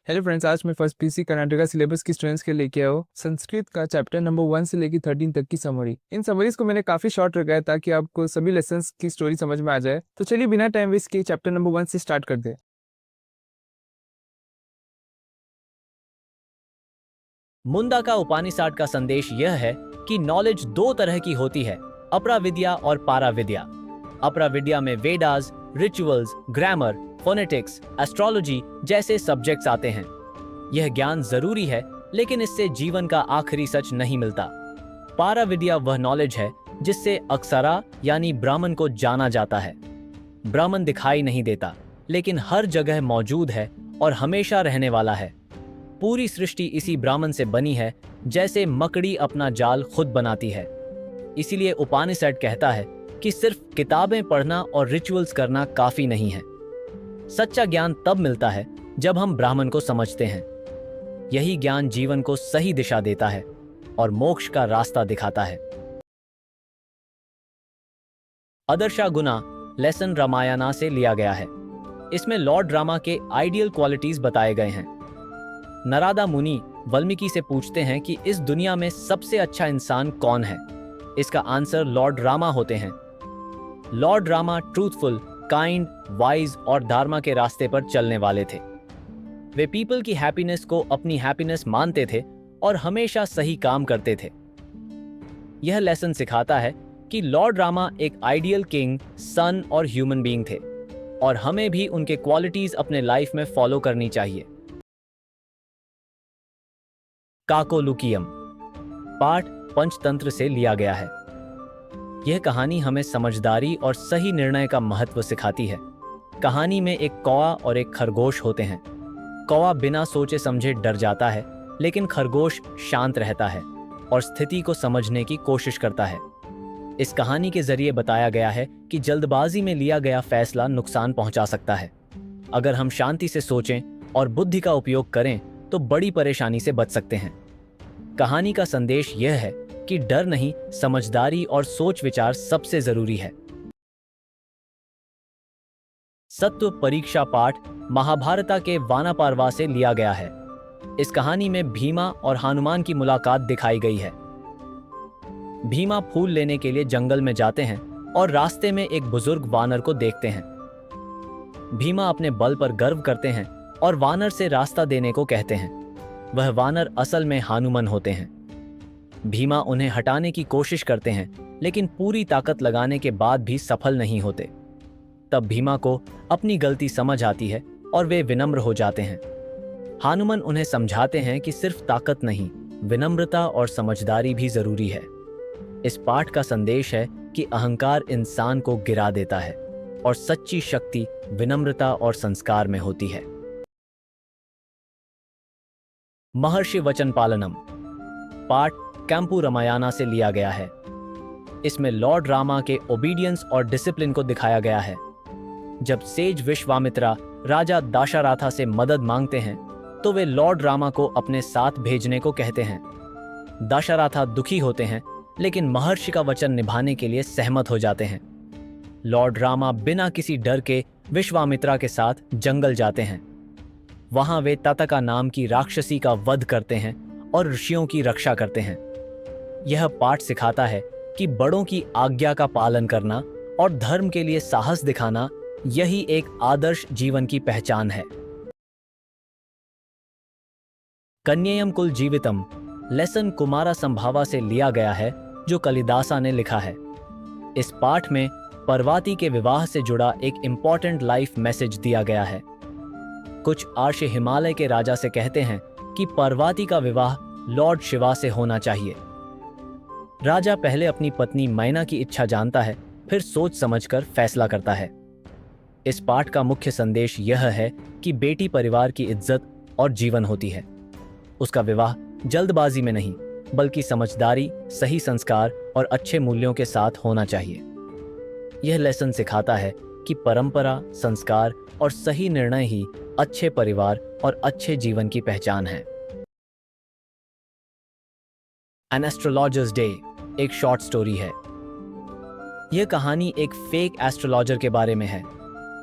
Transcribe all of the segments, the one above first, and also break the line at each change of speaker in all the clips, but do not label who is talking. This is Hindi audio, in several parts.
हेलो फ्रेंड्स, आज मैं फर्स्ट पीसी कर्नाटका सिलेबस की स्टूडेंट्स के लेके आया हूँ संस्कृत का चैप्टर नंबर 1 से लेकर 13 तक की समरी। इन समरीज को मैंने काफी शॉर्ट रखा है ताकि आपको सभी लेसन्स की स्टोरी समझ में आ जाए। तो चलिए बिना टाइम वेस्ट किए चैप्टर नंबर 1 से स्टार्ट कर दे।
मुंडा का उपनिषद का संदेश यह है कि नॉलेज दो तरह की होती है, अपराविद्या और पाराविद्या। अपराविद्या में Vedas, rituals, grammar, phonetics, astrology जैसे सब्जेक्ट्स आते हैं। यह ज्ञान जरूरी है, लेकिन इससे जीवन का आखिरी सच नहीं मिलता। पाराविद्या वह नॉलेज है जिससे अक्षरा यानी ब्राह्मण को जाना जाता है। ब्राह्मण दिखाई नहीं देता, लेकिन हर जगह मौजूद है और हमेशा रहने वाला है। पूरी सृष्टि इसी ब्राह्मण से बनी है, जैसे मकड़ी अपना जाल खुद बनाती है। इसीलिए उपनिषद कहता है कि सिर्फ किताबें पढ़ना और रिचुअल्स करना काफी नहीं है। सच्चा ज्ञान तब मिलता है जब हम ब्राह्मण को समझते हैं। यही ज्ञान जीवन को सही दिशा देता है और मोक्ष का रास्ता दिखाता है। आदर्शा गुना लेसन रामायणा से लिया गया है। इसमें लॉर्ड रामा के आइडियल क्वालिटीज बताए गए हैं। नारदा मुनि वाल्मीकि से पूछते हैं कि इस दुनिया में सबसे अच्छा इंसान कौन है। इसका आंसर लॉर्ड रामा होते हैं। Lord Rama truthful, kind, wise और धर्म के रास्ते पर चलने वाले थे। वे पीपल की हैप्पीनेस को अपनी हैप्पीनेस मानते थे और हमेशा सही काम करते थे। यह लेसन सिखाता है कि लॉर्ड रामा एक आइडियल किंग, सन और ह्यूमन बीइंग थे और हमें भी उनके क्वालिटीज अपने लाइफ में फॉलो करनी चाहिए। काकोलुकियम पाठ पंचतंत्र से लिया गया है। यह कहानी हमें समझदारी और सही निर्णय का महत्व सिखाती है। कहानी में एक कौवा और एक खरगोश होते हैं। कौवा बिना सोचे समझे डर जाता है, लेकिन खरगोश शांत रहता है और स्थिति को समझने की कोशिश करता है। इस कहानी के जरिए बताया गया है कि जल्दबाजी में लिया गया फैसला नुकसान पहुंचा सकता है। अगर हम शांति से सोचें और बुद्धि का उपयोग करें तो बड़ी परेशानी से बच सकते हैं। कहानी का संदेश यह है कि डर नहीं, समझदारी और सोच विचार सबसे जरूरी है। सत्व परीक्षा पाठ महाभारता के वानापार्वा से लिया गया है। इस कहानी में भीमा और हनुमान की मुलाकात दिखाई गई है। भीमा फूल लेने के लिए जंगल में जाते हैं और रास्ते में एक बुजुर्ग वानर को देखते हैं। भीमा अपने बल पर गर्व करते हैं और वानर से रास्ता देने को कहते हैं। वह वानर असल में हनुमान होते हैं। भीमा उन्हें हटाने की कोशिश करते हैं, लेकिन पूरी ताकत लगाने के बाद भी सफल नहीं होते। तब भीमा को अपनी गलती समझ आती है और वे विनम्र हो जाते हैं। हनुमान उन्हें समझाते हैं कि सिर्फ ताकत नहीं, विनम्रता और समझदारी भी जरूरी है। इस पाठ का संदेश है कि अहंकार इंसान को गिरा देता है और सच्ची शक्ति विनम्रता और संस्कार में होती है। महर्षि वचन पालनम पाठ कैंपू रामायणा से लिया गया है। इसमें लॉर्ड रामा के ओबीडियंस और डिसिप्लिन को दिखाया गया है। जब सेज विश्वामित्रा राजा दाशराथा से मदद मांगते हैं तो वे लॉर्ड रामा को अपने साथ भेजने को कहते हैं। दाशराथा दुखी होते हैं, लेकिन महर्षि का वचन निभाने के लिए सहमत हो जाते हैं। लॉर्ड रामा बिना किसी डर के विश्वामित्रा के साथ जंगल जाते हैं। वहां वे ततका नाम की राक्षसी का वध करते हैं और ऋषियों की रक्षा करते हैं। यह पाठ सिखाता है कि बड़ों की आज्ञा का पालन करना और धर्म के लिए साहस दिखाना, यही एक आदर्श जीवन की पहचान है। कन्येयम कुल जीवितम लेसन कुमारा संभावा से लिया गया है, जो कालिदासा ने लिखा है। इस पाठ में पार्वती के विवाह से जुड़ा एक इंपॉर्टेंट लाइफ मैसेज दिया गया है। कुछ आर्ष हिमालय के राजा से कहते हैं कि पार्वती का विवाह लॉर्ड शिवा से होना चाहिए। राजा पहले अपनी पत्नी मैना की इच्छा जानता है, फिर सोच समझकर फैसला करता है। इस पाठ का मुख्य संदेश यह है कि बेटी परिवार की इज्जत और जीवन होती है। उसका विवाह जल्दबाजी में नहीं, बल्कि समझदारी, सही संस्कार और अच्छे मूल्यों के साथ होना चाहिए। यह लेसन सिखाता है कि परंपरा, संस्कार और सही निर्णय ही अच्छे परिवार और अच्छे जीवन की पहचान है। एन एस्ट्रोलॉजर्स डे एक शॉर्ट स्टोरी है। यह कहानी एक फेक एस्ट्रोलॉजर के बारे में है।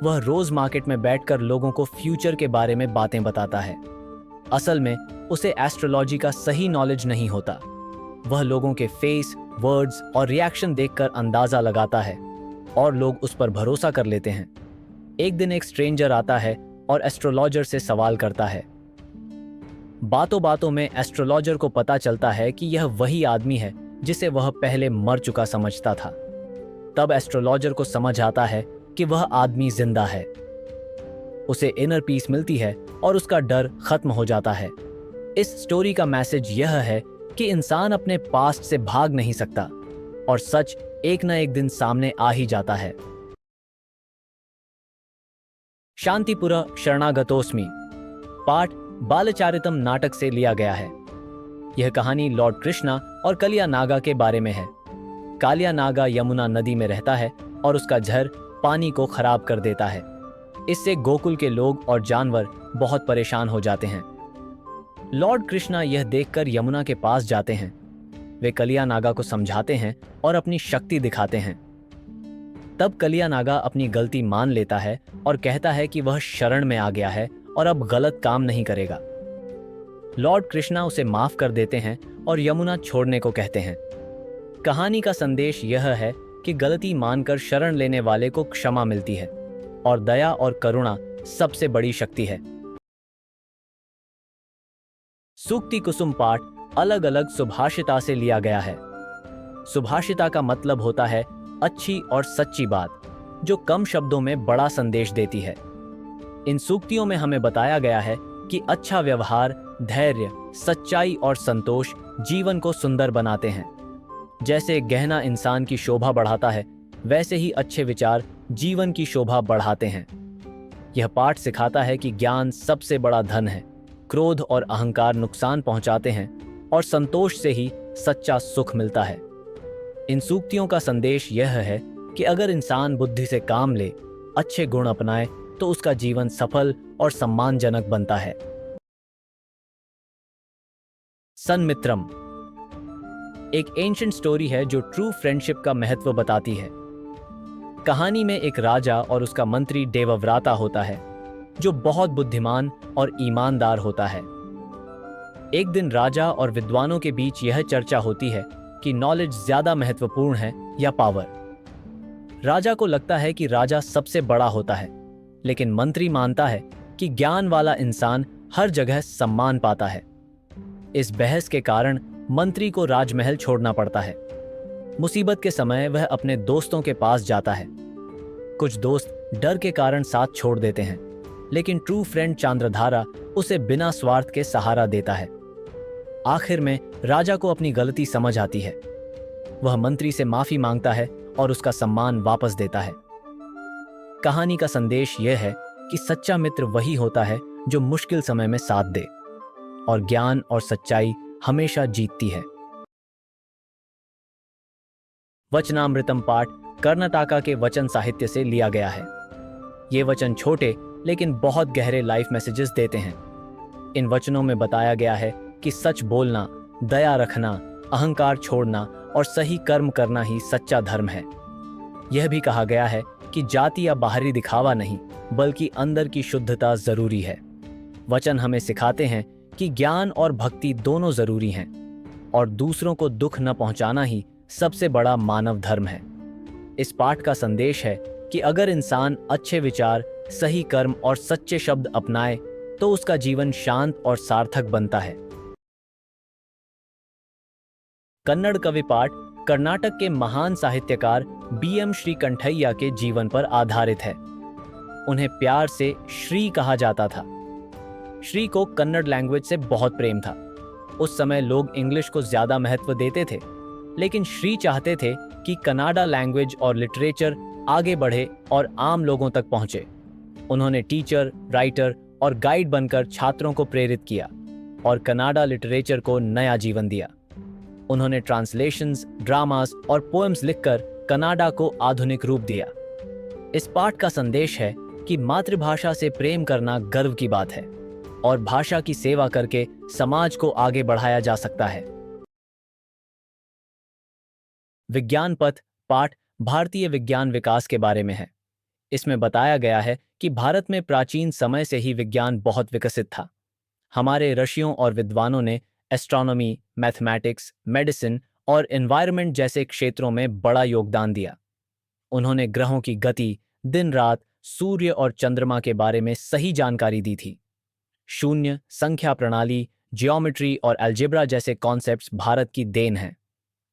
वह रोज मार्केट में बैठकर लोगों को फ्यूचर के बारे में बातें बताता है। असल में उसे एस्ट्रोलॉजी का सही नॉलेज नहीं होता। वह लोगों के फेस, वर्ड्स और रिएक्शन देखकर अंदाजा लगाता है और लोग उस पर भरोसा कर लेते हैं। एक दिन एक स्ट्रेंजर आता है और एस्ट्रोलॉजर से सवाल करता है। बातों बातों में एस्ट्रोलॉजर को पता चलता है कि यह वही आदमी है जिसे वह पहले मर चुका समझता था। तब एस्ट्रोलॉजर को समझ आता है कि वह आदमी जिंदा है। उसे इनर पीस मिलती है और उसका डर खत्म हो जाता है। इस स्टोरी का मैसेज यह है कि इंसान अपने पास्ट से भाग नहीं सकता और सच एक न एक दिन सामने आ ही जाता है। शांतिपुरा शरणागतोस्मि पाठ बालचारितम नाटक से लिया गया है। यह कहानी लॉर्ड कृष्णा और कलिया नागा के बारे में है। कालिया नागा यमुना नदी में रहता है और उसका झर पानी को खराब कर देता है। इससे गोकुल के लोग और जानवर बहुत परेशान हो जाते हैं। लॉर्ड कृष्णा यह देखकर यमुना के पास जाते हैं। वे कलिया नागा को समझाते हैं और अपनी शक्ति दिखाते हैं। तब कलिया नागा अपनी गलती मान लेता है और कहता है कि वह शरण में आ गया है और अब गलत काम नहीं करेगा। लॉर्ड कृष्णा उसे माफ कर देते हैं और यमुना छोड़ने को कहते हैं। कहानी का संदेश यह है कि गलती मानकर शरण लेने वाले को क्षमा मिलती है और दया और करुणा सबसे बड़ी शक्ति है। सूक्ति कुसुम पाठ अलग अलग सुभाषिता से लिया गया है। सुभाषिता का मतलब होता है अच्छी और सच्ची बात, जो कम शब्दों में बड़ा संदेश देती है। इन सूक्तियों में हमें बताया गया है कि अच्छा व्यवहार, धैर्य, सच्चाई और संतोष जीवन को सुंदर बनाते हैं। जैसे गहना इंसान की शोभा बढ़ाता है, वैसे ही अच्छे विचार जीवन की शोभा बढ़ाते हैं। यह पाठ सिखाता है कि ज्ञान सबसे बड़ा धन है, क्रोध और अहंकार नुकसान पहुंचाते हैं और संतोष से ही सच्चा सुख मिलता है। इन सूक्तियों का संदेश यह है कि अगर इंसान बुद्धि से काम ले, अच्छे गुण अपनाए, तो उसका जीवन सफल और सम्मानजनक बनता है। सन्मित्रम एक एंशिएंट स्टोरी है जो ट्रू फ्रेंडशिप का महत्व बताती है। कहानी में एक राजा और उसका मंत्री देवव्राता होता है, जो बहुत बुद्धिमान और ईमानदार होता है। एक दिन राजा और विद्वानों के बीच यह चर्चा होती है कि नॉलेज ज्यादा महत्वपूर्ण है या पावर। राजा को लगता है कि राजा सबसे बड़ा होता है, लेकिन मंत्री मानता है कि ज्ञान वाला इंसान हर जगह सम्मान पाता है। इस बहस के कारण मंत्री को राजमहल छोड़ना पड़ता है। मुसीबत के समय वह अपने दोस्तों के पास जाता है। कुछ दोस्त डर के कारण साथ छोड़ देते हैं, लेकिन ट्रू फ्रेंड चांद्रधारा उसे बिना स्वार्थ के सहारा देता है। आखिर में राजा को अपनी गलती समझ आती है। वह मंत्री से माफी मांगता है और उसका सम्मान वापस देता है। कहानी का संदेश यह है कि सच्चा मित्र वही होता है जो मुश्किल समय में साथ दे, और ज्ञान और सच्चाई हमेशा जीतती है। वचनामृतम पाठ कर्नाटका के वचन साहित्य से लिया गया है। ये वचन छोटे लेकिन बहुत गहरे लाइफ मैसेजेस देते हैं। इन वचनों में बताया गया है कि सच बोलना, दया रखना, अहंकार छोड़ना और सही कर्म करना ही सच्चा धर्म है। यह भी कहा गया है कि जाति या बाहरी दिखावा नहीं, बल्कि अंदर की शुद्धता जरूरी है। वचन हमें सिखाते हैं कि ज्ञान और भक्ति दोनों जरूरी हैं, और दूसरों को दुख न पहुंचाना ही सबसे बड़ा मानव धर्म है। इस पाठ का संदेश है कि अगर इंसान अच्छे विचार, सही कर्म और सच्चे शब्द अपनाए, तो उसका जीवन शांत और सार्थक बनता है। कन्नड़ कवि पाठ कर्नाटक के महान साहित्यकार BM श्रीकंठैया के जीवन पर आधारित है। उन्हें प्यार से श्री कहा जाता था। श्री को कन्नड़ लैंग्वेज से बहुत प्रेम था। उस समय लोग इंग्लिश को ज्यादा महत्व देते थे, लेकिन श्री चाहते थे कि कन्नाडा लैंग्वेज और लिटरेचर आगे बढ़े और आम लोगों तक पहुंचे। उन्होंने टीचर, राइटर और गाइड बनकर छात्रों को प्रेरित किया और कन्नाडा लिटरेचर को नया जीवन दिया। उन्होंने ट्रांसलेशंस, ड्रामास और पोएम्स लिखकर कन्नाडा को आधुनिक रूप दिया। इस पाठ का संदेश है कि मातृभाषा से प्रेम करना गर्व की बात है और भाषा की सेवा करके समाज को आगे बढ़ाया जा सकता है। विज्ञान पथ पाठ भारतीय विज्ञान विकास के बारे में है। इसमें बताया गया है कि भारत में प्राचीन समय से ही विज्ञान बहुत विकसित था। हमारे ऋषियों और विद्वानों ने एस्ट्रोनॉमी, मैथमेटिक्स, मेडिसिन और एनवायरनमेंट जैसे क्षेत्रों में बड़ा योगदान दिया। उन्होंने ग्रहों की गति, दिन रात, सूर्य और चंद्रमा के बारे में सही जानकारी दी थी। शून्य, संख्या प्रणाली, जियोमेट्री और अलजेब्रा जैसे कॉन्सेप्ट्स भारत की देन हैं।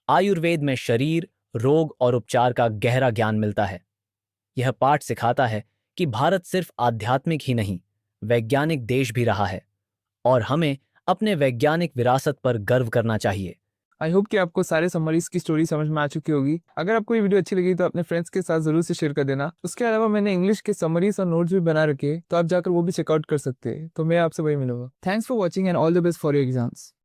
आयुर्वेद में शरीर, रोग और उपचार का गहरा ज्ञान मिलता है। यह पाठ सिखाता है कि भारत सिर्फ आध्यात्मिक ही नहीं, वैज्ञानिक देश भी रहा है और हमें अपने वैज्ञानिक विरासत पर गर्व करना चाहिए।
आई होप कि आपको सारे समरीज की स्टोरी समझ में आ चुकी होगी। अगर आपको ये वीडियो अच्छी लगी तो अपने फ्रेंड्स के साथ जरूर से शेयर कर देना। उसके अलावा मैंने इंग्लिश के समरीज और नोट्स भी बना रखे, तो आप जाकर वो भी चेकआउट कर सकते हैं। तो मैं आपसे वही मिलूंगा। Thanks for watching and all the best for your exams.